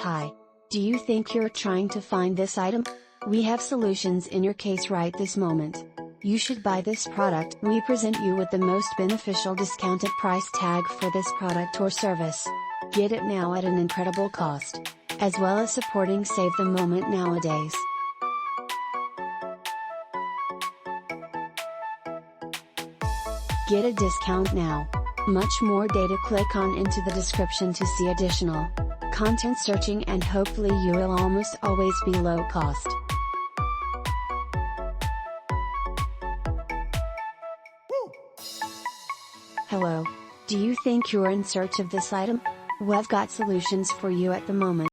Hi. Do you think you're trying to find this item? We have solutions in your case right this moment. You should buy this product. We present you with the most beneficial discounted price tag for this product or service. Get it now at an incredible cost. As well as supporting Save the Moment nowadays. Get a discount now. Much more data. Click on into the description to see additional content searching, and hopefully you will almost always be low cost. Hello. Do you think you're in search of this item? We've got solutions for you at the moment.